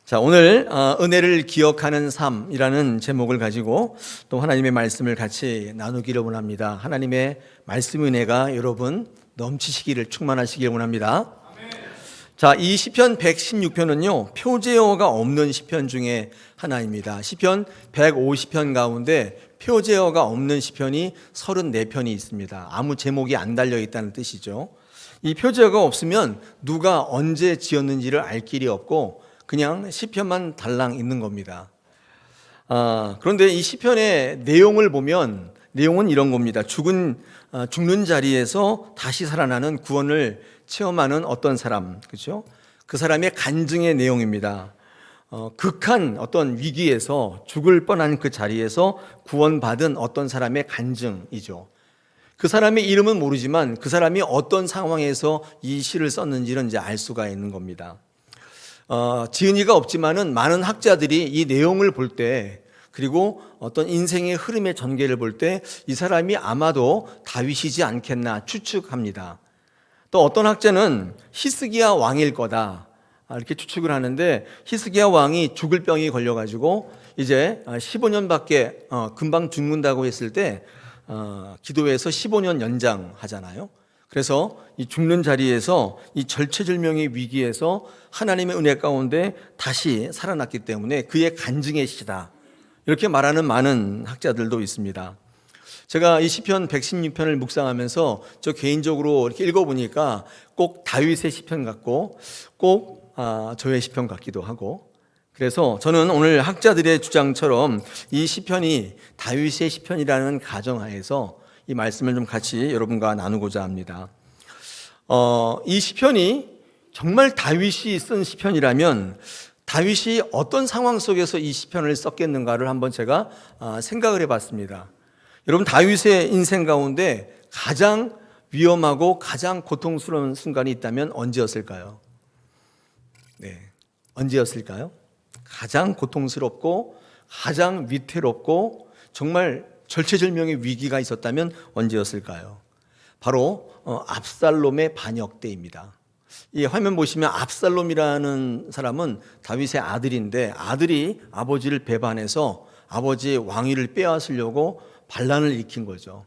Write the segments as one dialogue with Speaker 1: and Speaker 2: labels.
Speaker 1: 자, 오늘 은혜를 기억하는 삶이라는 제목을 가지고 또 하나님의 말씀을 같이 나누기를 원합니다. 하나님의 말씀 은혜가 여러분 넘치시기를 충만하시기를 원합니다. 자, 이 시편 116편은요 표제어가 없는 시편 중에 하나입니다. 시편 150편 가운데 표제어가 없는 시편이 34편이 있습니다. 아무 제목이 안 달려 있다는 뜻이죠. 이 표제어가 없으면 누가 언제 지었는지를 알 길이 없고 그냥 시편만 달랑 있는 겁니다. 그런데 이 시편의 내용을 보면 내용은 이런 겁니다. 죽는 자리에서 다시 살아나는 구원을 체험하는 어떤 사람, 그렇죠? 그 사람의 간증의 내용입니다. 극한 어떤 위기에서 죽을 뻔한 그 자리에서 구원받은 어떤 사람의 간증이죠. 그 사람의 이름은 모르지만 그 사람이 어떤 상황에서 이 시를 썼는지는 이제 알 수가 있는 겁니다. 지은이가 없지만은 많은 학자들이 이 내용을 볼 때 그리고 어떤 인생의 흐름의 전개를 볼 때 이 사람이 아마도 다윗이지 않겠나 추측합니다. 또 어떤 학자는 히스기야 왕일 거다 이렇게 추측을 하는데 히스기야 왕이 죽을 병이 걸려가지고 이제 15년밖에 금방 죽는다고 했을 때 기도해서 15년 연장하잖아요. 그래서 이 죽는 자리에서 이 절체절명의 위기에서 하나님의 은혜 가운데 다시 살아났기 때문에 그의 간증의 시다 이렇게 말하는 많은 학자들도 있습니다. 제가 이 시편 116편을 묵상하면서 저 개인적으로 이렇게 읽어보니까 꼭 다윗의 시편 같고 꼭 저의 시편 같기도 하고, 그래서 저는 오늘 학자들의 주장처럼 이 시편이 다윗의 시편이라는 가정하에서 이 말씀을 좀 같이 여러분과 나누고자 합니다. 이 시편이 정말 다윗이 쓴 시편이라면 다윗이 어떤 상황 속에서 이 시편을 썼겠는가를 한번 제가 생각을 해봤습니다. 여러분, 다윗의 인생 가운데 가장 위험하고 가장 고통스러운 순간이 있다면 언제였을까요? 네, 언제였을까요? 가장 고통스럽고 가장 위태롭고 정말 절체절명의 위기가 있었다면 언제였을까요? 바로 압살롬의 반역 때입니다. 이 화면 보시면 압살롬이라는 사람은 다윗의 아들인데 아들이 아버지를 배반해서 아버지의 왕위를 빼앗으려고 반란을 일으킨 거죠.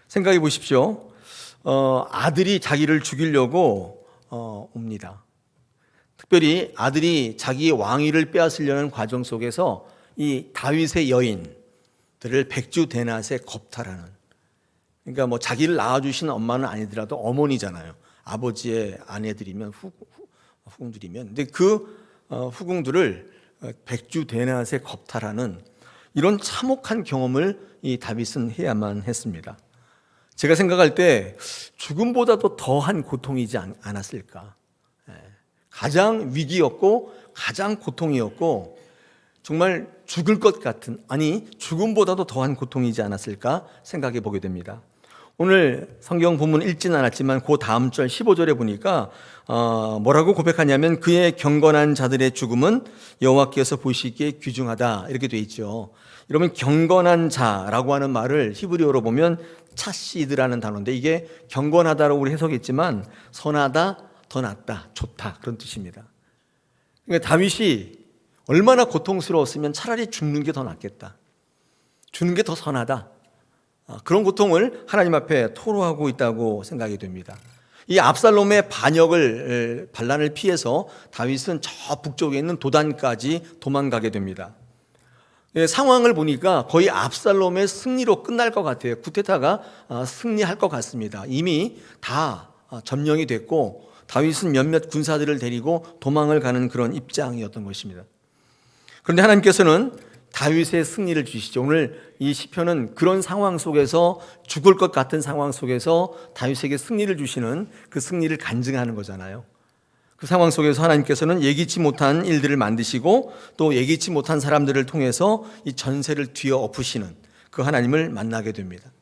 Speaker 1: 생각해 보십시오. 아들이 자기를 죽이려고 옵니다. 특별히 아들이 자기의 왕위를 빼앗으려는 과정 속에서 이 다윗의 여인들을 백주대낮에 겁탈하는, 그러니까 뭐 자기를 낳아주신 엄마는 아니더라도 어머니잖아요. 아버지의 아내들이면 후궁들이면, 근데 그 후궁들을 백주대낮에 겁탈하는 이런 참혹한 경험을 이 다윗은 해야만 했습니다. 제가 생각할 때 죽음보다도 더한 고통이지 않았을까. 가장 위기였고 가장 고통이었고 정말 죽을 것 같은, 아니 죽음보다도 더한 고통이지 않았을까 생각해 보게 됩니다. 오늘 성경 본문 읽지는 않았지만 그 다음 절 15절에 보니까 뭐라고 고백하냐면 그의 경건한 자들의 죽음은 여호와께서 보시기에 귀중하다 이렇게 돼 있죠. 여러분, 경건한 자라고 하는 말을 히브리어로 보면 차시드라는 단어인데 이게 경건하다라고 해석했지만 선하다, 더 낫다, 좋다 그런 뜻입니다. 그러니까 다윗이 얼마나 고통스러웠으면 차라리 죽는 게 더 낫겠다, 죽는 게 더 선하다, 그런 고통을 하나님 앞에 토로하고 있다고 생각이 됩니다. 이 압살롬의 반란을 피해서 다윗은 저 북쪽에 있는 도단까지 도망가게 됩니다. 상황을 보니까 거의 압살롬의 승리로 끝날 것 같아요. 쿠데타가 승리할 것 같습니다. 이미 다 점령이 됐고 다윗은 몇몇 군사들을 데리고 도망을 가는 그런 입장이었던 것입니다. 그런데 하나님께서는 다윗의 승리를 주시죠. 오늘 이 시편은 그런 상황 속에서 죽을 것 같은 상황 속에서 다윗에게 승리를 주시는 그 승리를 간증하는 거잖아요. 그 상황 속에서 하나님께서는 예기치 못한 일들을 만드시고 또 예기치 못한 사람들을 통해서 이 전세를 뒤엎으시는 그 하나님을 만나게 됩니다.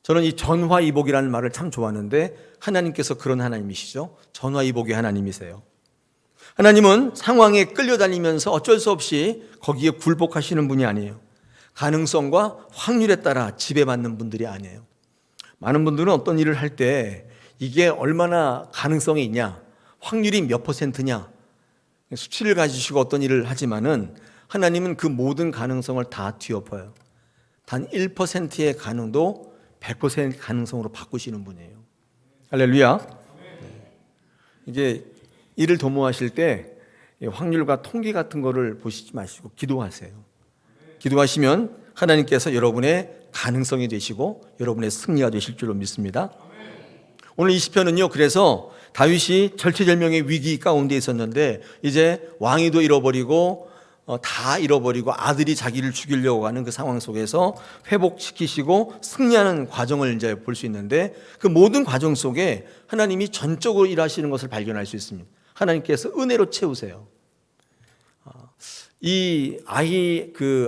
Speaker 1: 저는 이 전화이복이라는 말을 참 좋아하는데 하나님께서 그런 하나님이시죠. 전화이복의 하나님이세요. 하나님은 상황에 끌려다니면서 어쩔 수 없이 거기에 굴복하시는 분이 아니에요. 가능성과 확률에 따라 지배받는 분들이 아니에요. 많은 분들은 어떤 일을 할 때 이게 얼마나 가능성이 있냐, 확률이 몇 %냐, 수치를 가지시고 어떤 일을 하지만은 하나님은 그 모든 가능성을 다 뒤엎어요. 단 1%의 가능도 100% 가능성으로 바꾸시는 분이에요. 할렐루야. 이제 일을 도모하실 때 확률과 통계 같은 거를 보시지 마시고 기도하세요. 기도하시면 하나님께서 여러분의 가능성이 되시고 여러분의 승리가 되실 줄로 믿습니다. 오늘 이 시편은요, 그래서 다윗이 절체절명의 위기 가운데 있었는데 이제 왕위도 잃어버리고 다 잃어버리고 아들이 자기를 죽이려고 하는 그 상황 속에서 회복시키시고 승리하는 과정을 이제 볼 수 있는데 그 모든 과정 속에 하나님이 전적으로 일하시는 것을 발견할 수 있습니다. 하나님께서 은혜로 채우세요. 이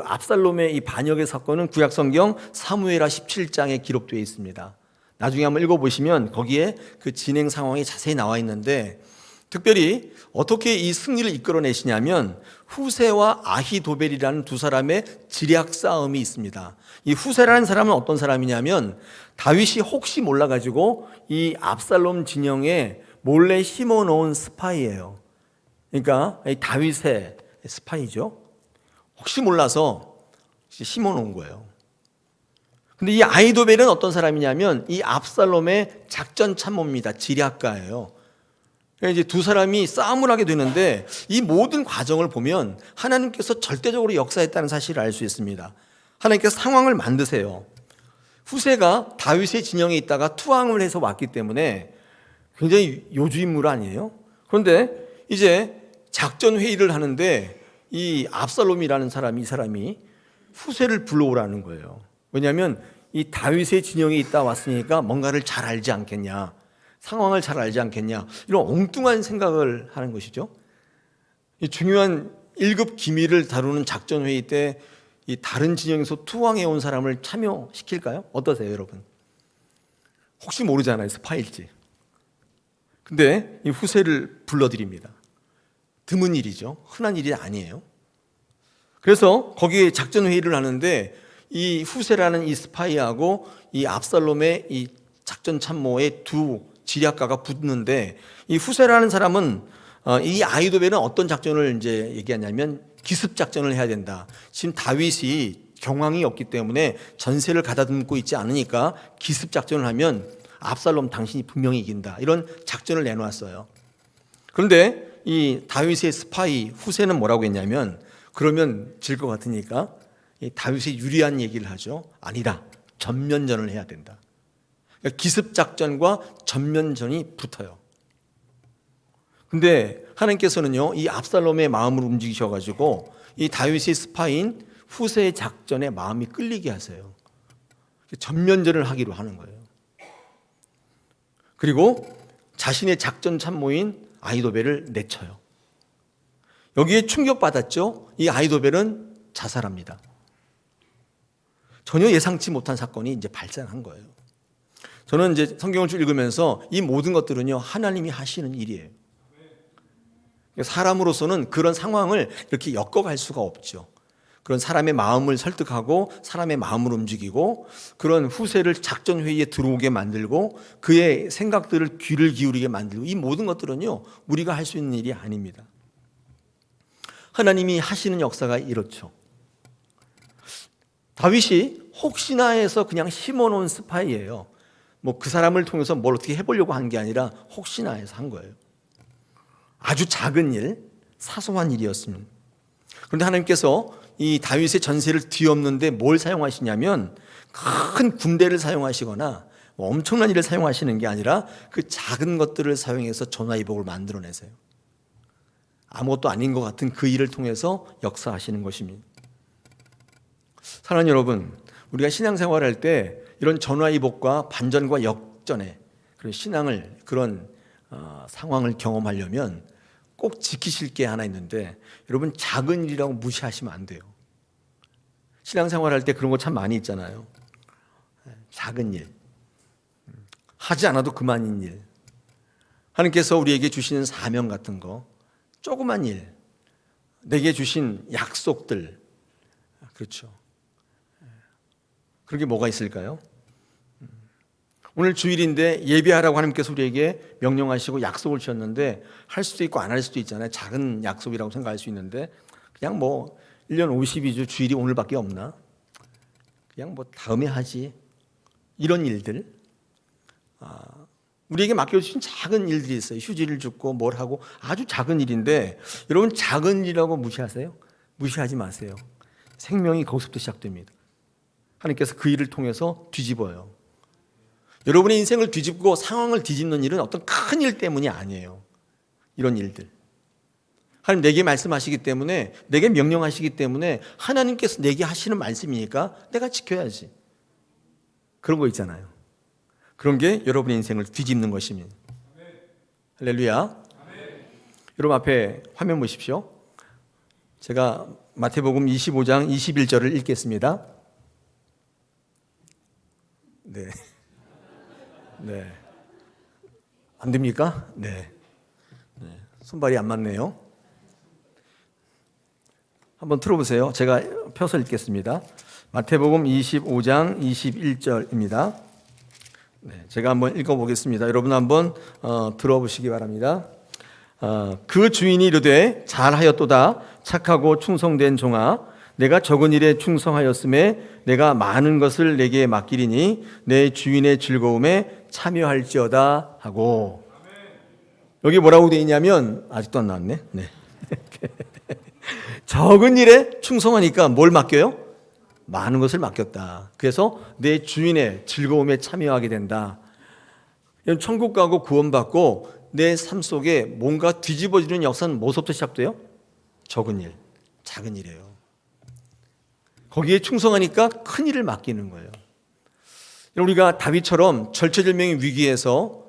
Speaker 1: 압살롬의 이 반역의 사건은 구약성경 사무엘하 17장에 기록되어 있습니다. 나중에 한번 읽어보시면 거기에 그 진행 상황이 자세히 나와 있는데 특별히 어떻게 이 승리를 이끌어내시냐면 후세와 아히도벨이라는 두 사람의 지략 싸움이 있습니다. 이 후세라는 사람은 어떤 사람이냐면 다윗이 혹시 몰라가지고 이 압살롬 진영에 몰래 심어놓은 스파이예요. 그러니까 다윗의 스파이죠. 혹시 몰라서 심어놓은 거예요. 근데 이 아히도벨은 어떤 사람이냐면 이 압살롬의 작전 참모입니다. 지략가예요. 이제 두 사람이 싸움을 하게 되는데 이 모든 과정을 보면 하나님께서 절대적으로 역사했다는 사실을 알 수 있습니다. 하나님께서 상황을 만드세요. 후세가 다윗의 진영에 있다가 투항을 해서 왔기 때문에 굉장히 요주인물 아니에요? 그런데 이제 작전 회의를 하는데 이 압살롬이라는 사람이 이 사람이 후세를 불러오라는 거예요. 왜냐하면 이 다윗의 진영에 있다 왔으니까 뭔가를 잘 알지 않겠냐, 상황을 잘 알지 않겠냐, 이런 엉뚱한 생각을 하는 것이죠. 이 중요한 1급 기밀을 다루는 작전 회의 때 이 다른 진영에서 투항해 온 사람을 참여시킬까요? 어떠세요, 여러분? 혹시 모르잖아요, 스파일지. 근데 이 후세를 불러드립니다. 드문 일이죠. 흔한 일이 아니에요. 그래서 거기에 작전 회의를 하는데 이 후세라는 이 스파이하고 이 압살롬의 이 작전 참모의 두 지략가가 붙는데 이 후세라는 사람은 이 아히도벨은 어떤 작전을 이제 얘기하냐면 기습 작전을 해야 된다. 지금 다윗이 경황이 없기 때문에 전세를 가다듬고 있지 않으니까 기습 작전을 하면 압살롬 당신이 분명히 이긴다. 이런 작전을 내놓았어요. 그런데 이 다윗의 스파이 후세는 뭐라고 했냐면 그러면 질 것 같으니까 이 다윗의 유리한 얘기를 하죠. 아니다. 전면전을 해야 된다. 그러니까 기습 작전과 전면전이 붙어요. 근데 하나님께서는요, 이 압살롬의 마음을 움직이셔가지고 이 다윗의 스파인 후세의 작전에 마음이 끌리게 하세요. 전면전을 하기로 하는 거예요. 그리고 자신의 작전 참모인 아히도벨을 내쳐요. 여기에 충격받았죠. 이 아히도벨은 자살합니다. 전혀 예상치 못한 사건이 이제 발생한 거예요. 저는 이제 성경을 쭉 읽으면서 이 모든 것들은요, 하나님이 하시는 일이에요. 사람으로서는 그런 상황을 이렇게 엮어갈 수가 없죠. 그런 사람의 마음을 설득하고 사람의 마음을 움직이고 그런 후세를 작전 회의에 들어오게 만들고 그의 생각들을 귀를 기울이게 만들고 이 모든 것들은요, 우리가 할 수 있는 일이 아닙니다. 하나님이 하시는 역사가 이렇죠. 다윗이 혹시나 해서 그냥 심어놓은 스파이예요. 뭐 그 사람을 통해서 뭘 어떻게 해보려고 한 게 아니라 혹시나 해서 한 거예요. 아주 작은 일, 사소한 일이었습니다. 그런데 하나님께서 이 다윗의 전세를 뒤엎는데 뭘 사용하시냐면 큰 군대를 사용하시거나 엄청난 일을 사용하시는 게 아니라 그 작은 것들을 사용해서 전화위복을 만들어내세요. 아무것도 아닌 것 같은 그 일을 통해서 역사하시는 것입니다. 사랑하는 여러분, 우리가 신앙생활을 할 때 이런 전화위복과 반전과 역전의 그런 신앙을 그런 상황을 경험하려면 꼭 지키실 게 하나 있는데 여러분, 작은 일이라고 무시하시면 안 돼요. 신앙생활 할 때 그런 거 참 많이 있잖아요. 작은 일, 하지 않아도 그만인 일, 하나님께서 우리에게 주시는 사명 같은 거, 조그만 일, 내게 주신 약속들, 그렇죠. 그런 게 뭐가 있을까요? 오늘 주일인데 예배하라고 하나님께서 우리에게 명령하시고 약속을 주셨는데 할 수도 있고 안 할 수도 있잖아요. 작은 약속이라고 생각할 수 있는데 그냥 뭐 1년 52주 주일이 오늘밖에 없나? 그냥 뭐 다음에 하지. 이런 일들. 우리에게 맡겨주신 작은 일들이 있어요. 휴지를 줍고 뭘 하고 아주 작은 일인데 여러분 작은 일이라고 무시하세요? 무시하지 마세요. 생명이 거기서부터 시작됩니다. 하나님께서 그 일을 통해서 뒤집어요. 여러분의 인생을 뒤집고 상황을 뒤집는 일은 어떤 큰 일 때문이 아니에요. 이런 일들. 하나님 내게 말씀하시기 때문에, 내게 명령하시기 때문에 하나님께서 내게 하시는 말씀이니까 내가 지켜야지. 그런 거 있잖아요. 그런 게 여러분의 인생을 뒤집는 것입니다. 할렐루야. 여러분 앞에 화면 보십시오. 제가 마태복음 25장 21절을 읽겠습니다. 네. 네. 안 됩니까? 네. 손발이 안 맞네요. 한번 틀어보세요. 제가 펴서 읽겠습니다. 마태복음 25장 21절입니다. 네, 제가 한번 읽어보겠습니다. 여러분 한번 들어보시기 바랍니다. 그 주인이 이르되 잘하였도다 착하고 충성된 종아 내가 적은 일에 충성하였음에 내가 많은 것을 내게 맡기리니 내 주인의 즐거움에 참여할지어다 하고. 여기 뭐라고 되어 있냐면 아직도 안 나왔네. 네. 적은 일에 충성하니까 뭘 맡겨요? 많은 것을 맡겼다. 그래서 내 주인의 즐거움에 참여하게 된다. 천국 가고 구원받고 내 삶 속에 뭔가 뒤집어지는 역사는 뭐서부터 시작돼요? 적은 일, 작은 일이에요. 거기에 충성하니까 큰 일을 맡기는 거예요. 우리가 다윗처럼 절체절명의 위기에서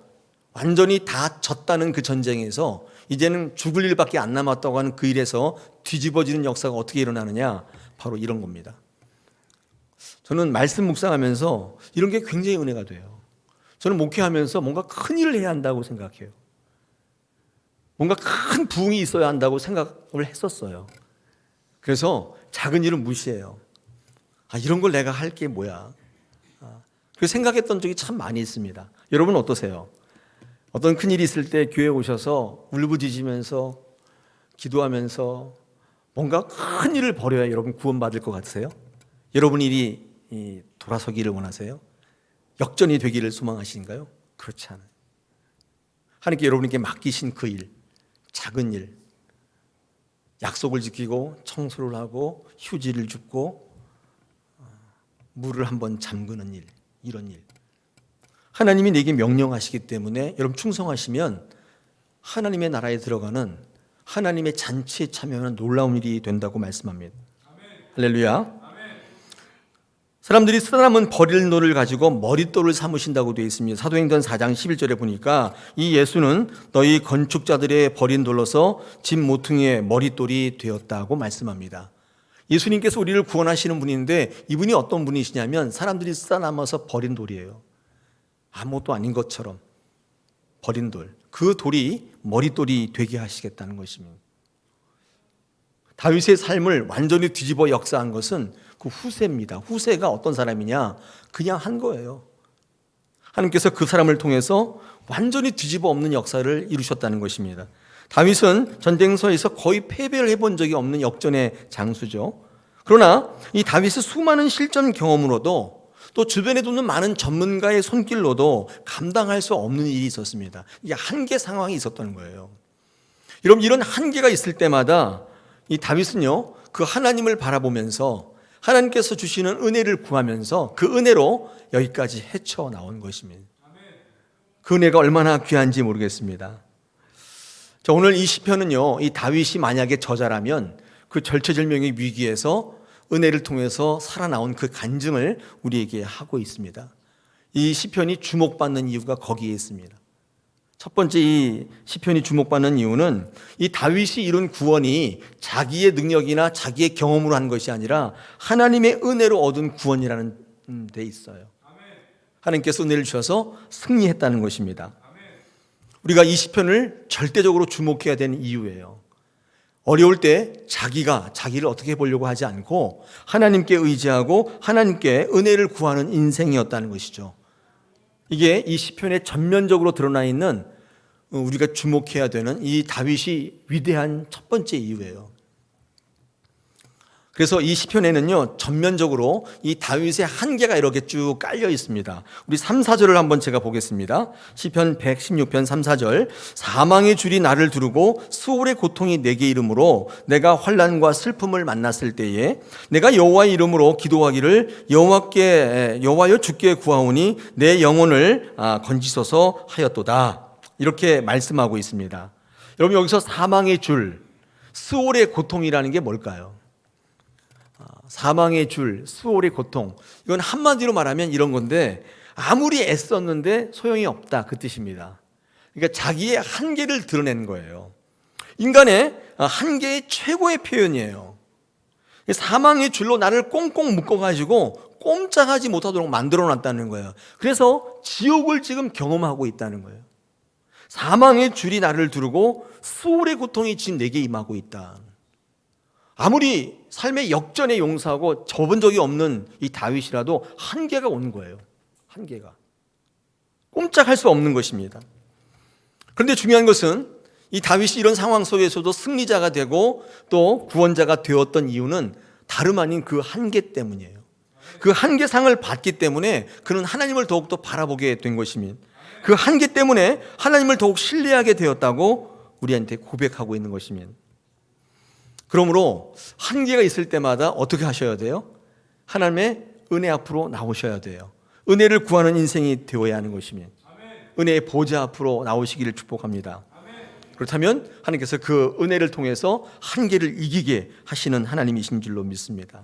Speaker 1: 완전히 다 졌다는 그 전쟁에서 이제는 죽을 일밖에 안 남았다고 하는 그 일에서 뒤집어지는 역사가 어떻게 일어나느냐? 바로 이런 겁니다. 저는 말씀 묵상하면서 이런 게 굉장히 은혜가 돼요. 저는 목회하면서 뭔가 큰 일을 해야 한다고 생각해요. 뭔가 큰 부흥이 있어야 한다고 생각을 했었어요. 그래서 작은 일은 무시해요. 이런 걸 내가 할 게 뭐야? 그 생각했던 적이 참 많이 있습니다. 여러분 어떠세요? 어떤 큰일이 있을 때 교회에 오셔서 울부짖으면서 기도하면서 뭔가 큰 일을 벌여야 여러분 구원받을 것 같으세요? 여러분 일이 돌아서기를 원하세요? 역전이 되기를 소망하시는가요? 그렇지 않아요. 하나님께 여러분에게 맡기신 그 일, 작은 일, 약속을 지키고 청소를 하고 휴지를 줍고 물을 한번 잠그는 일, 이런 일. 하나님이 내게 명령하시기 때문에 여러분 충성하시면 하나님의 나라에 들어가는 하나님의 잔치에 참여하는 놀라운 일이 된다고 말씀합니다. 아멘. 할렐루야. 사람들이 쓰다남은 버릴 돌을 가지고 머릿돌을 삼으신다고 되어 있습니다. 사도행전 4장 11절에 보니까 이 예수는 너희 건축자들의 버린 돌로서 집 모퉁이의 머릿돌이 되었다고 말씀합니다. 예수님께서 우리를 구원하시는 분인데 이분이 어떤 분이시냐면 사람들이 쓰다남아서 버린 돌이에요. 아무것도 아닌 것처럼 버린 돌. 그 돌이 머릿돌이 되게 하시겠다는 것입니다. 다윗의 삶을 완전히 뒤집어 역사한 것은 그 후세입니다. 후세가 어떤 사람이냐? 그냥 한 거예요. 하나님께서 그 사람을 통해서 완전히 뒤집어 엎는 역사를 이루셨다는 것입니다. 다윗은 전쟁터에서 거의 패배를 해본 적이 없는 역전의 장수죠. 그러나 이 다윗의 수많은 실전 경험으로도 또 주변에 두는 많은 전문가의 손길로도 감당할 수 없는 일이 있었습니다. 이게 한계 상황이 있었던 거예요. 여러분 이런 한계가 있을 때마다 이 다윗은요 그 하나님을 바라보면서 하나님께서 주시는 은혜를 구하면서 그 은혜로 여기까지 헤쳐나온 것입니다. 그 은혜가 얼마나 귀한지 모르겠습니다. 자, 오늘 이 시편은요 이 다윗이 만약에 저자라면 그 절체절명의 위기에서 은혜를 통해서 살아나온 그 간증을 우리에게 하고 있습니다. 이 시편이 주목받는 이유가 거기에 있습니다. 첫 번째 이 시편이 주목받는 이유는 이 다윗이 이룬 구원이 자기의 능력이나 자기의 경험으로 한 것이 아니라 하나님의 은혜로 얻은 구원이라는 데 있어요. 하나님께서 은혜를 주셔서 승리했다는 것입니다. 우리가 이 시편을 절대적으로 주목해야 되는 이유예요. 어려울 때 자기가 자기를 어떻게 해보려고 하지 않고 하나님께 의지하고 하나님께 은혜를 구하는 인생이었다는 것이죠. 이게 이 시편에 전면적으로 드러나 있는 우리가 주목해야 되는 이 다윗이 위대한 첫 번째 이유예요. 그래서 이 시편에는요, 전면적으로 이 다윗의 한계가 이렇게 쭉 깔려 있습니다. 우리 3, 4절을 한번 제가 보겠습니다. 시편 116편 3, 4절. 사망의 줄이 나를 두르고 수월의 고통이 내게 이름으로 내가 환난과 슬픔을 만났을 때에 내가 여호와의 이름으로 기도하기를 여호와여 주께 구하오니 내 영혼을 건지소서 하였도다. 이렇게 말씀하고 있습니다. 여러분, 여기서 사망의 줄, 수월의 고통이라는 게 뭘까요? 사망의 줄, 수월의 고통, 이건 한마디로 말하면 이런 건데, 아무리 애썼는데 소용이 없다, 그 뜻입니다. 그러니까 자기의 한계를 드러낸 거예요. 인간의 한계의 최고의 표현이에요. 사망의 줄로 나를 꽁꽁 묶어가지고 꼼짝하지 못하도록 만들어놨다는 거예요. 그래서 지옥을 지금 경험하고 있다는 거예요. 사망의 줄이 나를 두르고 수월의 고통이 지금 내게 임하고 있다. 아무리 삶의 역전의 용사하고 접은 적이 없는 이 다윗이라도 한계가 온 거예요. 한계가. 꼼짝할 수 없는 것입니다. 그런데 중요한 것은 이 다윗이 이런 상황 속에서도 승리자가 되고 또 구원자가 되었던 이유는 다름 아닌 그 한계 때문이에요. 그 한계상을 받기 때문에 그는 하나님을 더욱더 바라보게 된 것입니다. 그 한계 때문에 하나님을 더욱 신뢰하게 되었다고 우리한테 고백하고 있는 것입니다. 그러므로 한계가 있을 때마다 어떻게 하셔야 돼요? 하나님의 은혜 앞으로 나오셔야 돼요. 은혜를 구하는 인생이 되어야 하는 것입니다. 은혜의 보좌 앞으로 나오시기를 축복합니다. 그렇다면 하나님께서 그 은혜를 통해서 한계를 이기게 하시는 하나님이신 줄로 믿습니다.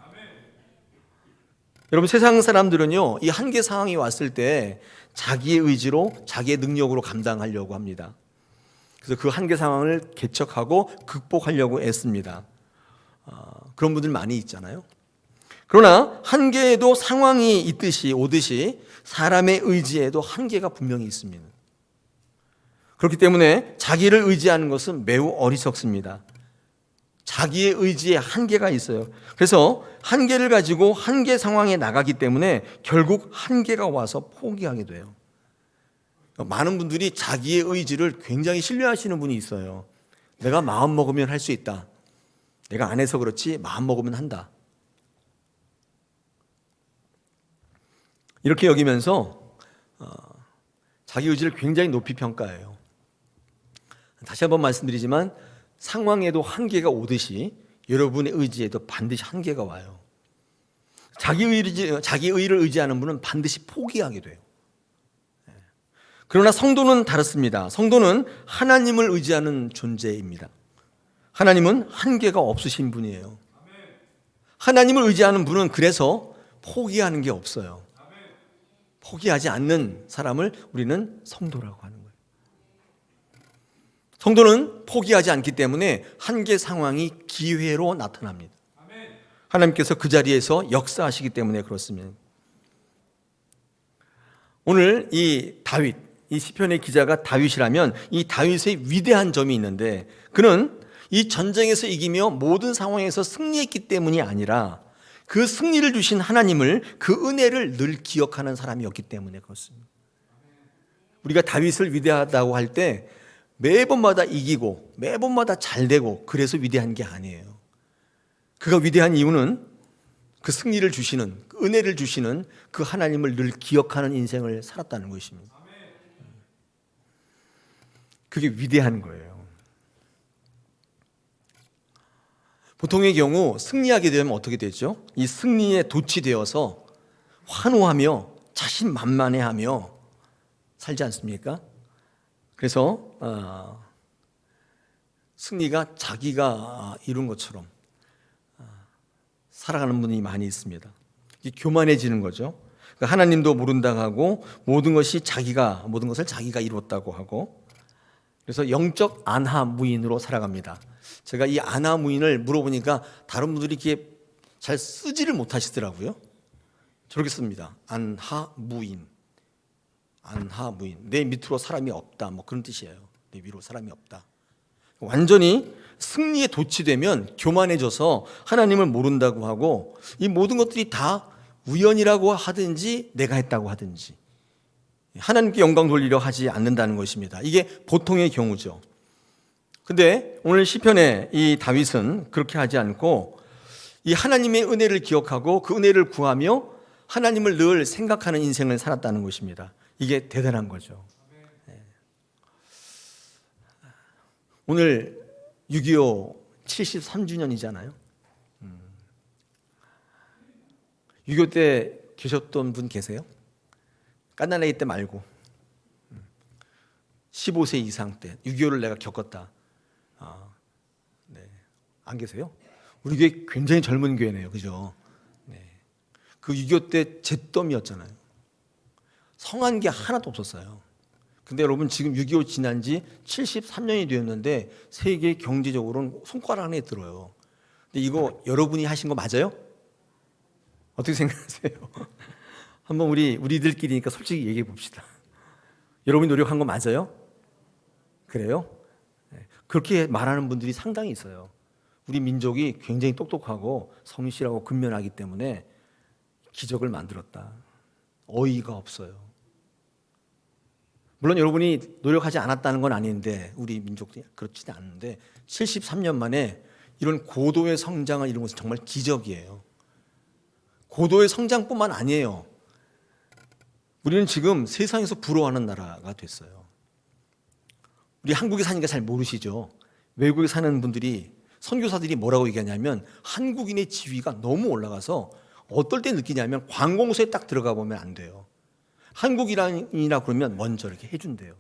Speaker 1: 여러분, 세상 사람들은요, 이 한계 상황이 왔을 때 자기의 의지로, 자기의 능력으로 감당하려고 합니다. 그래서 그 한계 상황을 개척하고 극복하려고 애씁니다. 그런 분들 많이 있잖아요. 그러나 한계에도 상황이 있듯이 오듯이 사람의 의지에도 한계가 분명히 있습니다. 그렇기 때문에 자기를 의지하는 것은 매우 어리석습니다. 자기의 의지에 한계가 있어요. 그래서 한계를 가지고 한계 상황에 나가기 때문에 결국 한계가 와서 포기하게 돼요. 많은 분들이 자기의 의지를 굉장히 신뢰하시는 분이 있어요. 내가 마음 먹으면 할 수 있다. 내가 안 해서 그렇지 마음 먹으면 한다. 이렇게 여기면서 자기 의지를 굉장히 높이 평가해요. 다시 한번 말씀드리지만 상황에도 한계가 오듯이 여러분의 의지에도 반드시 한계가 와요. 자기 의를 의지하는 분은 반드시 포기하게 돼요. 그러나 성도는 다릅니다. 성도는 하나님을 의지하는 존재입니다. 하나님은 한계가 없으신 분이에요. 하나님을 의지하는 분은 그래서 포기하는 게 없어요. 포기하지 않는 사람을 우리는 성도라고 하는 거예요. 성도는 포기하지 않기 때문에 한계 상황이 기회로 나타납니다. 하나님께서 그 자리에서 역사하시기 때문에 그렇습니다. 오늘 이 다윗, 이 시편의 기자가 다윗이라면 이 다윗의 위대한 점이 있는데, 그는 이 전쟁에서 이기며 모든 상황에서 승리했기 때문이 아니라 그 승리를 주신 하나님을, 그 은혜를 늘 기억하는 사람이었기 때문에 그렇습니다. 우리가 다윗을 위대하다고 할 때 매번마다 이기고 매번마다 잘 되고 그래서 위대한 게 아니에요. 그가 위대한 이유는 그 승리를 주시는, 그 은혜를 주시는 그 하나님을 늘 기억하는 인생을 살았다는 것입니다. 그게 위대한 거예요. 보통의 경우 승리하게 되면 어떻게 되죠? 이 승리에 도취되어서 환호하며 자신만만해하며 살지 않습니까? 그래서 승리가 자기가 이룬 것처럼 살아가는 분이 많이 있습니다. 이게 교만해지는 거죠. 그러니까 하나님도 모른다고 하고 모든 것을 자기가 이루었다고 하고, 그래서 영적 안하무인으로 살아갑니다. 제가 이 안하무인을 물어보니까 다른 분들이 이렇게 잘 쓰지를 못하시더라고요. 저렇게 씁니다. 안하무인. 내 밑으로 사람이 없다, 뭐 그런 뜻이에요. 내 위로 사람이 없다. 완전히 승리에 도취되면 교만해져서 하나님을 모른다고 하고, 이 모든 것들이 다 우연이라고 하든지 내가 했다고 하든지 하나님께 영광 돌리려 하지 않는다는 것입니다. 이게 보통의 경우죠. 근데 오늘 시편에 이 다윗은 그렇게 하지 않고 이 하나님의 은혜를 기억하고 그 은혜를 구하며 하나님을 늘 생각하는 인생을 살았다는 것입니다. 이게 대단한 거죠. 오늘 6.25 73주년이잖아요. 6.25 때 계셨던 분 계세요? 깐나라기 때 말고 15세 이상 때 6.25를 내가 겪었다. 네. 안 계세요? 우리 교회 굉장히 젊은 교회네요. 그죠? 네. 그 6.25 때 잿더미였잖아요. 성한 게 하나도 없었어요. 근데 여러분 지금 6.25 지난 지 73년이 되었는데 세계 경제적으로는 손가락 안에 들어요. 근데 이거 여러분이 하신 거 맞아요? 어떻게 생각하세요? 한번 우리들끼리니까 솔직히 얘기해 봅시다. 여러분이 노력한 거 맞아요? 그래요? 그렇게 말하는 분들이 상당히 있어요. 우리 민족이 굉장히 똑똑하고 성실하고 근면하기 때문에 기적을 만들었다. 어이가 없어요. 물론 여러분이 노력하지 않았다는 건 아닌데 우리 민족이 그렇지는 않은데 73년 만에 이런 고도의 성장을 이룬 것은 정말 기적이에요. 고도의 성장뿐만 아니에요. 우리는 지금 세상에서 부러워하는 나라가 됐어요. 우리 한국에 사니까 잘 모르시죠? 외국에 사는 분들이 선교사들이 뭐라고 얘기하냐면 한국인의 지위가 너무 올라가서 어떨 때 느끼냐면 관공서에 딱 들어가 보면 안 돼요. 한국인이라 그러면 먼저 이렇게 해준대요.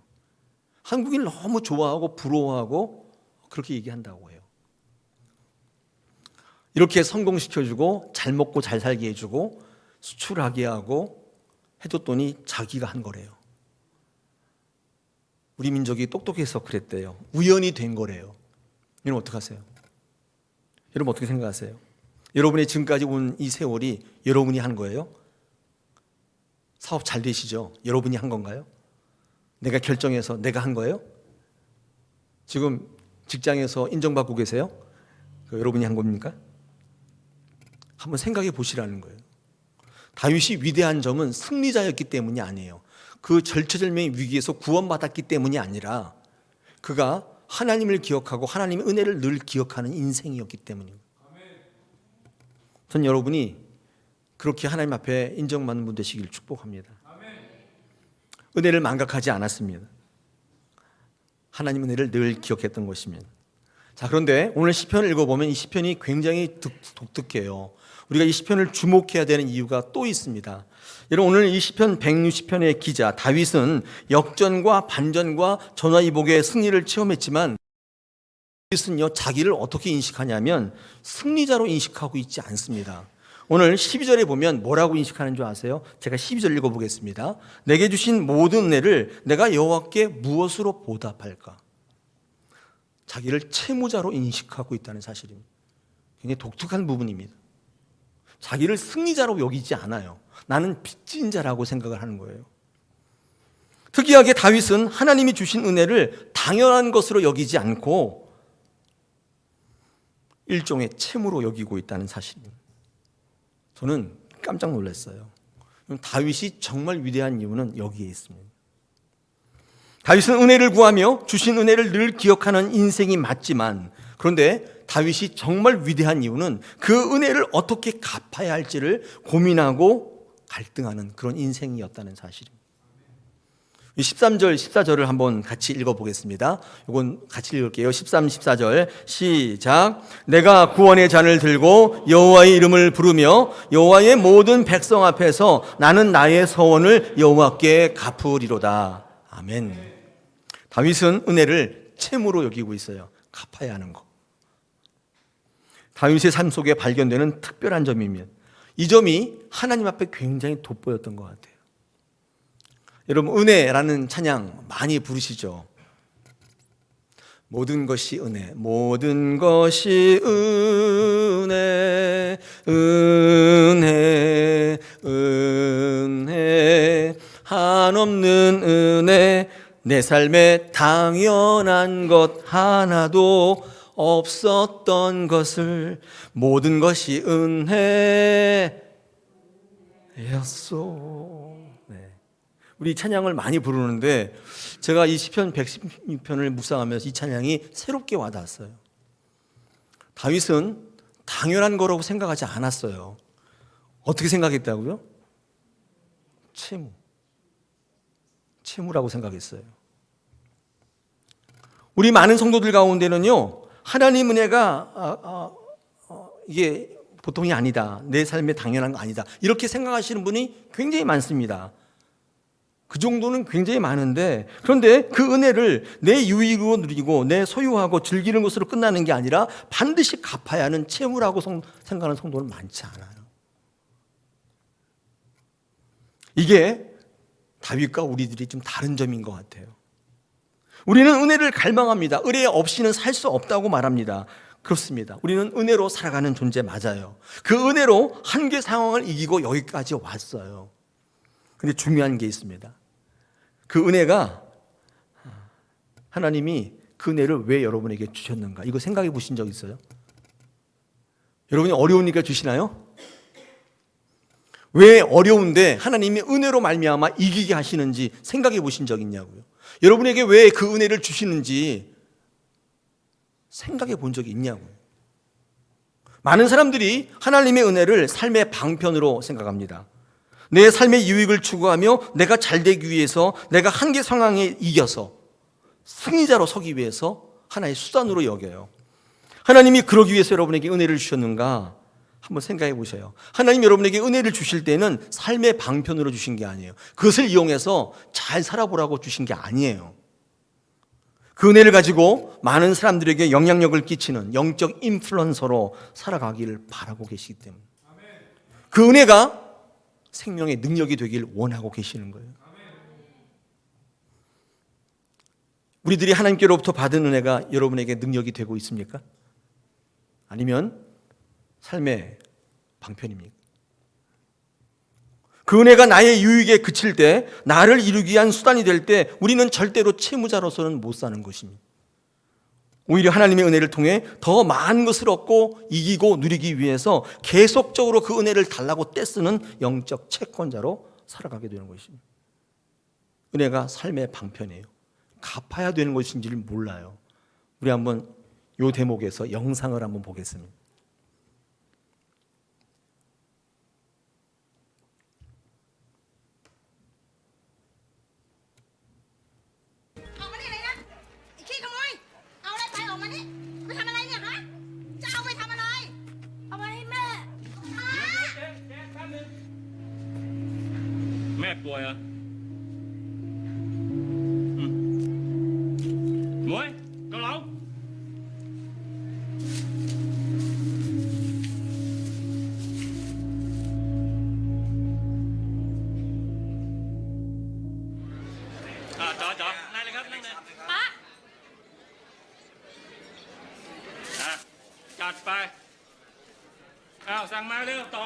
Speaker 1: 한국인을 너무 좋아하고 부러워하고 그렇게 얘기한다고 해요. 이렇게 성공시켜주고 잘 먹고 잘 살게 해주고 수출하게 하고 해줬더니 자기가 한 거래요. 우리 민족이 똑똑해서 그랬대요. 우연이 된 거래요. 여러분 어떡하세요? 여러분 어떻게 생각하세요? 여러분이 지금까지 온 이 세월이 여러분이 한 거예요? 사업 잘 되시죠? 여러분이 한 건가요? 내가 결정해서 내가 한 거예요? 지금 직장에서 인정받고 계세요? 여러분이 한 겁니까? 한번 생각해 보시라는 거예요. 다윗이 위대한 점은 승리자였기 때문이 아니에요. 그 절체절명의 위기에서 구원받았기 때문이 아니라 그가 하나님을 기억하고 하나님의 은혜를 늘 기억하는 인생이었기 때문입니다. 전 여러분이 그렇게 하나님 앞에 인정받는 분 되시길 축복합니다. 은혜를 망각하지 않았습니다. 하나님 은혜를 늘 기억했던 것입니다. 자, 그런데 오늘 시편을 읽어보면 이 시편이 굉장히 독특해요. 우리가 이 시편을 주목해야 되는 이유가 또 있습니다. 여러분 오늘 이 시편 160편의 기자 다윗은 역전과 반전과 전화위복의 승리를 체험했지만 다윗은요 자기를 어떻게 인식하냐면 승리자로 인식하고 있지 않습니다. 오늘 12절에 보면 뭐라고 인식하는 줄 아세요? 제가 12절 읽어보겠습니다. 내게 주신 모든 은혜를 내가 여호와께 무엇으로 보답할까? 자기를 채무자로 인식하고 있다는 사실입니다. 굉장히 독특한 부분입니다. 자기를 승리자로 여기지 않아요. 나는 빚진 자라고 생각을 하는 거예요. 특이하게 다윗은 하나님이 주신 은혜를 당연한 것으로 여기지 않고 일종의 채무로 여기고 있다는 사실입니다. 저는 깜짝 놀랐어요. 다윗이 정말 위대한 이유는 여기에 있습니다. 다윗은 은혜를 구하며 주신 은혜를 늘 기억하는 인생이 맞지만 그런데 다윗이 정말 위대한 이유는 그 은혜를 어떻게 갚아야 할지를 고민하고 갈등하는 그런 인생이었다는 사실입니다. 13절, 14절을 한번 같이 읽어보겠습니다. 이건 같이 읽을게요. 13, 14절 시작. 내가 구원의 잔을 들고 여호와의 이름을 부르며 여호와의 모든 백성 앞에서 나는 나의 서원을 여호와께 갚으리로다. 아멘. 다윗은 은혜를 채무로 여기고 있어요. 갚아야 하는 거. 다윗의 삶 속에 발견되는 특별한 점이면 이 점이 하나님 앞에 굉장히 돋보였던 것 같아요. 여러분 은혜라는 찬양 많이 부르시죠? 모든 것이 은혜, 모든 것이 은혜, 은혜, 은혜, 한없는 은혜, 내 삶에 당연한 것 하나도 없었던 것을 모든 것이 은혜였소. 우리 찬양을 많이 부르는데 제가 이 시편 116편을 묵상하면서 이 찬양이 새롭게 와닿았어요. 다윗은 당연한 거라고 생각하지 않았어요. 어떻게 생각했다고요? 채무라고 생각했어요. 우리 많은 성도들 가운데는요, 하나님 은혜가 이게 보통이 아니다, 내 삶에 당연한 거 아니다, 이렇게 생각하시는 분이 굉장히 많습니다. 그 정도는 굉장히 많은데, 그런데 그 은혜를 내 유익으로 누리고 내 소유하고 즐기는 것으로 끝나는 게 아니라 반드시 갚아야 하는 채무라고 생각하는 성도는 많지 않아요. 이게 다윗과 우리들이 좀 다른 점인 것 같아요. 우리는 은혜를 갈망합니다. 은혜 없이는 살 수 없다고 말합니다. 그렇습니다. 우리는 은혜로 살아가는 존재 맞아요. 그 은혜로 한계 상황을 이기고 여기까지 왔어요. 근데 중요한 게 있습니다. 그 은혜가, 하나님이 그 은혜를 왜 여러분에게 주셨는가, 이거 생각해 보신 적 있어요? 여러분이 어려우니까 주시나요? 왜 어려운데 하나님이 은혜로 말미암아 이기게 하시는지 생각해 보신 적 있냐고요. 여러분에게 왜 그 은혜를 주시는지 생각해 본 적이 있냐고요. 많은 사람들이 하나님의 은혜를 삶의 방편으로 생각합니다. 내 삶의 유익을 추구하며 내가 잘 되기 위해서, 내가 한계 상황에 이겨서 승리자로 서기 위해서 하나의 수단으로 여겨요. 하나님이 그러기 위해서 여러분에게 은혜를 주셨는가 한번 생각해 보세요. 하나님 여러분에게 은혜를 주실 때는 삶의 방편으로 주신 게 아니에요. 그것을 이용해서 잘 살아보라고 주신 게 아니에요. 그 은혜를 가지고 많은 사람들에게 영향력을 끼치는 영적 인플루언서로 살아가기를 바라고 계시기 때문에, 그 은혜가 생명의 능력이 되길 원하고 계시는 거예요. 우리들이 하나님께로부터 받은 은혜가 여러분에게 능력이 되고 있습니까? 아니면 삶의 방편입니까? 그 은혜가 나의 유익에 그칠 때, 나를 이루기 위한 수단이 될 때 우리는 절대로 채무자로서는 못 사는 것입니다. 오히려 하나님의 은혜를 통해 더 많은 것을 얻고 이기고 누리기 위해서 계속적으로 그 은혜를 달라고 떼쓰는 영적 채권자로 살아가게 되는 것입니다. 은혜가 삶의 방편이에요. 갚아야 되는 것인지를 몰라요. 우리 한번 이 대목에서 영상을 한번 보겠습니다.
Speaker 2: Mẹ tuổi à? Muối, có lâu. Chó, này lên gấp, này. Chặtไป สั่งมาเร็วต่อ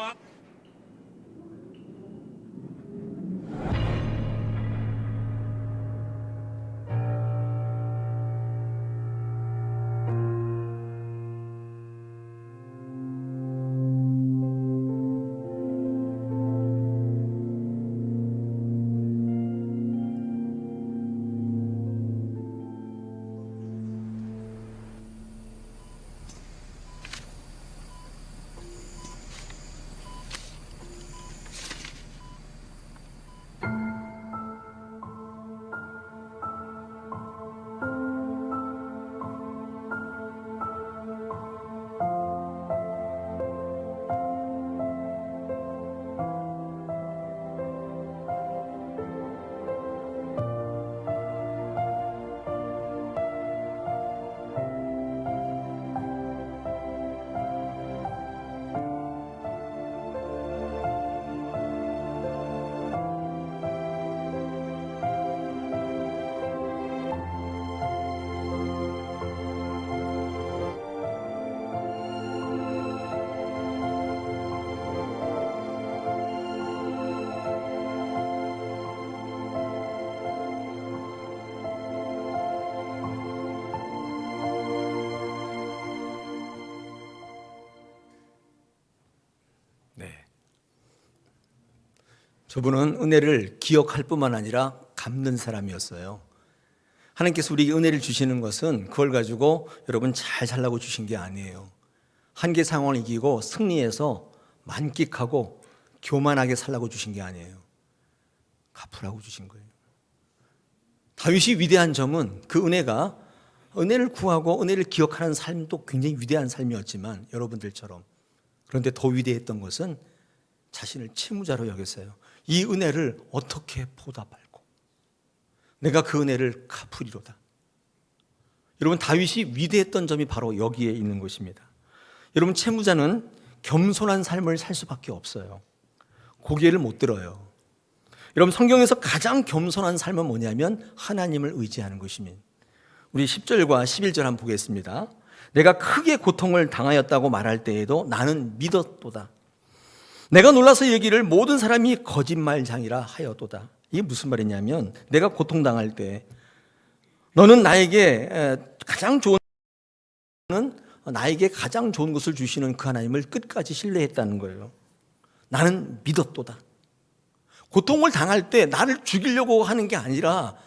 Speaker 1: 저분은 은혜를 기억할 뿐만 아니라 갚는 사람이었어요. 하나님께서 우리에게 은혜를 주시는 것은 그걸 가지고 여러분 잘 살라고 주신 게 아니에요. 한계 상황을 이기고 승리해서 만끽하고 교만하게 살라고 주신 게 아니에요. 갚으라고 주신 거예요. 다윗이 위대한 점은 그 은혜가 은혜를 구하고 은혜를 기억하는 삶도 굉장히 위대한 삶이었지만 여러분들처럼, 그런데 더 위대했던 것은 자신을 채무자로 여겼어요. 이 은혜를 어떻게 보답할고 내가 그 은혜를 갚으리로다. 여러분, 다윗이 위대했던 점이 바로 여기에 있는 것입니다. 여러분, 채무자는 겸손한 삶을 살 수밖에 없어요. 고개를 못 들어요. 여러분, 성경에서 가장 겸손한 삶은 뭐냐면 하나님을 의지하는 것입니다. 우리 10절과 11절 한번 보겠습니다. 내가 크게 고통을 당하였다고 말할 때에도 나는 믿었도다. 내가 놀라서 얘기를 모든 사람이 거짓말장이라 하여도다. 이게 무슨 말이냐면, 내가 고통당할 때 너는 나에게 가장 좋은 것을 주시는 그 하나님을 끝까지 신뢰했다는 거예요. 나는 믿었도다. 고통을 당할 때 나를 죽이려고 하는 게 아니라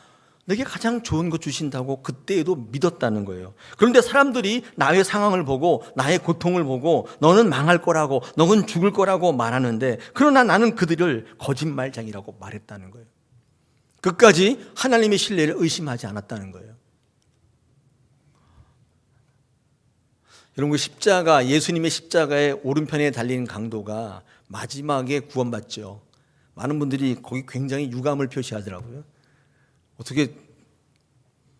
Speaker 1: 내게 가장 좋은 것 주신다고 그때에도 믿었다는 거예요. 그런데 사람들이 나의 상황을 보고 나의 고통을 보고 너는 망할 거라고, 너는 죽을 거라고 말하는데, 그러나 나는 그들을 거짓말장이라고 말했다는 거예요. 끝까지 하나님의 신뢰를 의심하지 않았다는 거예요. 여러분, 그 십자가, 예수님의 십자가의 오른편에 달린 강도가 마지막에 구원받죠. 많은 분들이 거기 굉장히 유감을 표시하더라고요. 어떻게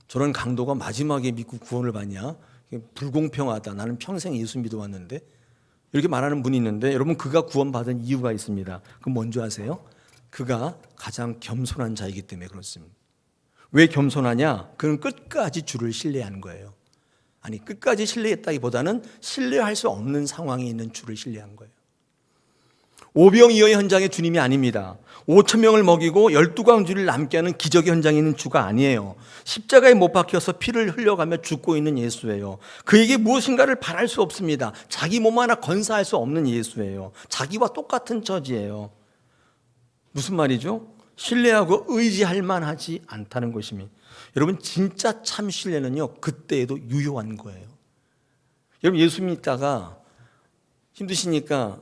Speaker 1: 저런 강도가 마지막에 믿고 구원을 받냐? 불공평하다. 나는 평생 예수 믿어왔는데. 이렇게 말하는 분이 있는데, 여러분, 그가 구원받은 이유가 있습니다. 그건 뭔지 아세요? 그가 가장 겸손한 자이기 때문에 그렇습니다. 왜 겸손하냐? 그는 끝까지 주를 신뢰하는 거예요. 아니, 끝까지 신뢰했다기보다는 신뢰할 수 없는 상황에 있는 주를 신뢰한 거예요. 오병이어의 현장의 주님이 아닙니다. 5,000명을 먹이고 12광주를 남게 하는 기적의 현장에 있는 주가 아니에요. 십자가에 못 박혀서 피를 흘려가며 죽고 있는 예수예요. 그에게 무엇인가를 바랄 수 없습니다. 자기 몸 하나 건사할 수 없는 예수예요. 자기와 똑같은 처지예요. 무슨 말이죠? 신뢰하고 의지할 만하지 않다는 것입니다. 여러분, 진짜 참 신뢰는요, 그때에도 유효한 거예요. 여러분, 예수 믿다가 힘드시니까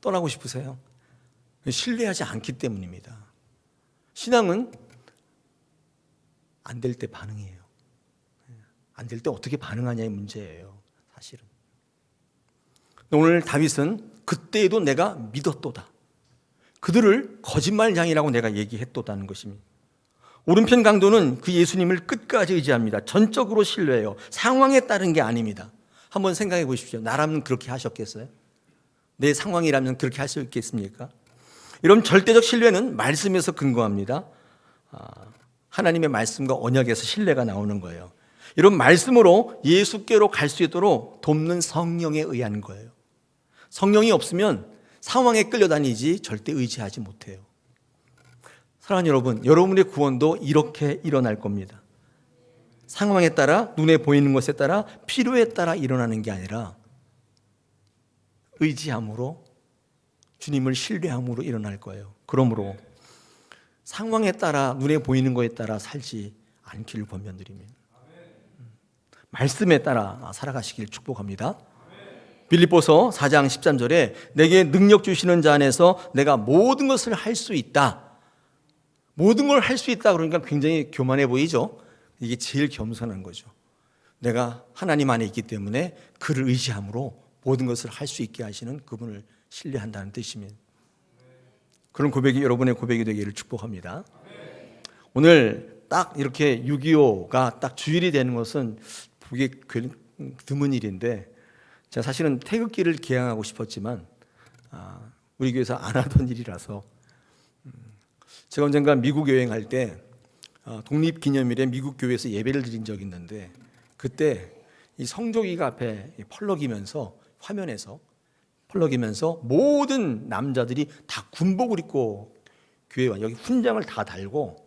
Speaker 1: 떠나고 싶으세요? 신뢰하지 않기 때문입니다. 신앙은 안 될 때 반응이에요. 안 될 때 어떻게 반응하냐의 문제예요, 사실은. 오늘 다윗은 그때에도 내가 믿었도다. 그들을 거짓말장이라고 내가 얘기했도다는 것입니다. 오른편 강도는 그 예수님을 끝까지 의지합니다. 전적으로 신뢰해요. 상황에 따른 게 아닙니다. 한번 생각해 보십시오. 나라면 그렇게 하셨겠어요? 내 상황이라면 그렇게 할 수 있겠습니까? 여러분, 절대적 신뢰는 말씀에서 근거합니다. 하나님의 말씀과 언약에서 신뢰가 나오는 거예요. 여러분, 말씀으로 예수께로 갈 수 있도록 돕는 성령에 의한 거예요. 성령이 없으면 상황에 끌려다니지 절대 의지하지 못해요. 사랑하는 여러분, 여러분의 구원도 이렇게 일어날 겁니다. 상황에 따라, 눈에 보이는 것에 따라, 필요에 따라 일어나는 게 아니라 의지함으로, 주님을 신뢰함으로 일어날 거예요. 그러므로 상황에 따라, 눈에 보이는 것에 따라 살지 않기를 권면드립니다. 말씀에 따라 살아가시길 축복합니다. 빌립보서 4장 13절에 내게 능력 주시는 자 안에서 내가 모든 것을 할 수 있다. 모든 걸 할 수 있다 그러니까 굉장히 교만해 보이죠. 이게 제일 겸손한 거죠. 내가 하나님 안에 있기 때문에 그를 의지함으로 모든 것을 할 수 있게 하시는 그분을 신뢰한다는 뜻입니다. 그런 고백이 여러분의 고백이 되기를 축복합니다. 오늘 딱 이렇게 6.25가 딱 주일이 되는 것은 보기 드문 일인데, 제가 사실은 태극기를 개항하고 싶었지만 우리 교회에서 안 하던 일이라서, 제가 언젠가 미국 여행할 때 독립기념일에 미국 교회에서 예배를 드린 적이 있는데, 그때 이 성조기가 앞에 펄럭이면서, 화면에서 펄럭이면서 모든 남자들이 다 군복을 입고 교회에 와, 여기 훈장을 다 달고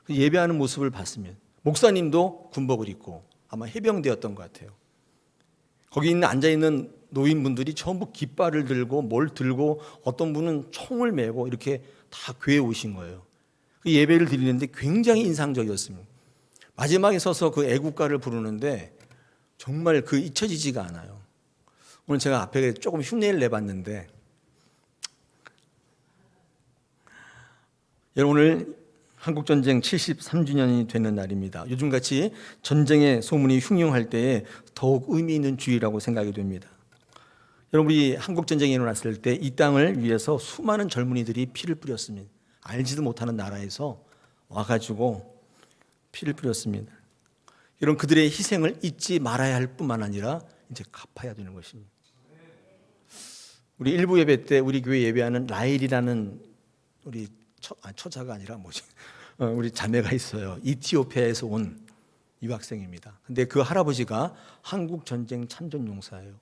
Speaker 1: 예배하는 모습을 봤으면, 목사님도 군복을 입고 아마 해병대였던 것 같아요. 거기 있는 앉아있는 노인분들이 전부 깃발을 들고 뭘 들고 어떤 분은 총을 메고 이렇게 다 교회에 오신 거예요. 그 예배를 드리는데 굉장히 인상적이었습니다. 마지막에 서서 그 애국가를 부르는데 정말 그 잊혀지지가 않아요. 오늘 제가 앞에 조금 흉내를 내봤는데 여러분 오늘 한국전쟁 73주년이 되는 날입니다. 요즘같이 전쟁의 소문이 흉흉할 때에 더욱 의미 있는 주일이라고 생각이 됩니다. 여러분 우리 한국전쟁이 일어났을 때 이 땅을 위해서 수많은 젊은이들이 피를 뿌렸습니다. 알지도 못하는 나라에서 와가지고 피를 뿌렸습니다. 이런 그들의 희생을 잊지 말아야 할 뿐만 아니라 이제 갚아야 되는 것입니다. 우리 일부 예배 때 우리 교회 예배하는 라헬이라는 우리 처자가 아니라 뭐지? 우리 자매가 있어요. 이티오피아에서 온 유학생입니다. 근데 그 할아버지가 한국 전쟁 참전 용사예요.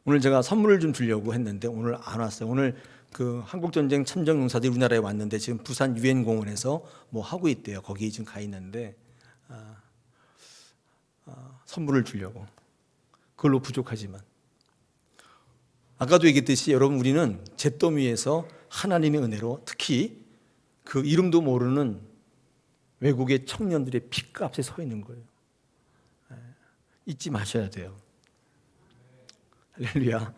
Speaker 1: 오늘 제가 선물을 좀 주려고 했는데 오늘 안 왔어요. 오늘 그 한국 전쟁 참전 용사들이 우리나라에 왔는데 지금 부산 유엔 공원에서 뭐 하고 있대요. 거기 지금 가 있는데 선물을 주려고. 그걸로 부족하지만 아까도 얘기했듯이 여러분 우리는 잿더미에서 하나님의 은혜로 특히 그 이름도 모르는 외국의 청년들의 핏값에 서 있는 거예요. 잊지 마셔야 돼요. 할렐루야.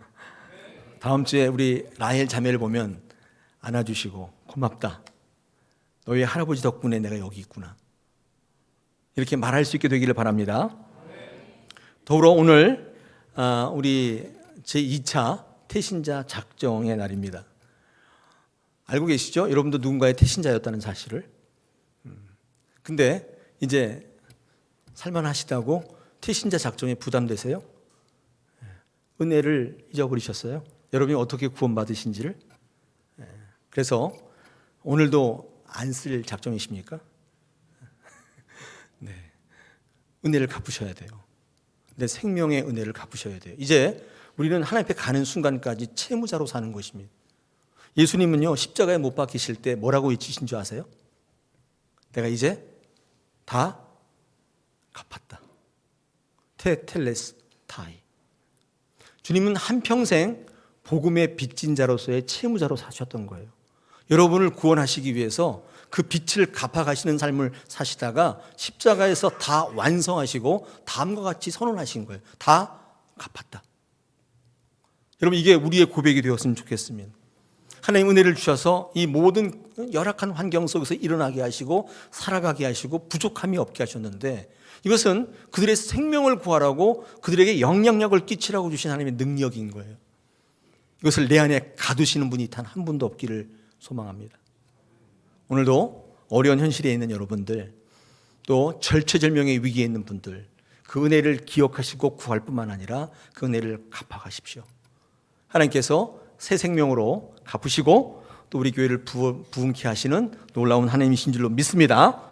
Speaker 1: 다음 주에 우리 라헬 자매를 보면 안아주시고 고맙다. 너희 할아버지 덕분에 내가 여기 있구나. 이렇게 말할 수 있게 되기를 바랍니다. 더불어 오늘 우리 제2차 태신자 작정의 날입니다. 알고 계시죠? 여러분도 누군가의 태신자였다는 사실을. 근데 이제 살만하시다고 태신자 작정에 부담되세요? 은혜를 잊어버리셨어요? 여러분이 어떻게 구원받으신지를? 그래서 오늘도 안 쓸 작정이십니까? 네. 은혜를 갚으셔야 돼요. 내 생명의 은혜를 갚으셔야 돼요. 이제 우리는 하나님 앞에 가는 순간까지 채무자로 사는 것입니다. 예수님은요 십자가에 못 박히실 때 뭐라고 외치신 줄 아세요? 내가 이제 다 갚았다. 테텔레스타이. 주님은 한평생 복음의 빚진 자로서의 채무자로 사셨던 거예요. 여러분을 구원하시기 위해서 그 빚을 갚아가시는 삶을 사시다가 십자가에서 다 완성하시고 다음과 같이 선언하신 거예요. 다 갚았다. 여러분 이게 우리의 고백이 되었으면 좋겠습니다. 하나님 은혜를 주셔서 이 모든 열악한 환경 속에서 일어나게 하시고 살아가게 하시고 부족함이 없게 하셨는데 이것은 그들의 생명을 구하라고 그들에게 영향력을 끼치라고 주신 하나님의 능력인 거예요. 이것을 내 안에 가두시는 분이 단 한 분도 없기를 소망합니다. 오늘도 어려운 현실에 있는 여러분들 또 절체절명의 위기에 있는 분들 그 은혜를 기억하시고 구할 뿐만 아니라 그 은혜를 갚아가십시오. 하나님께서 새 생명으로 갚으시고 또 우리 교회를 부흥케 하시는 놀라운 하나님이신 줄로 믿습니다.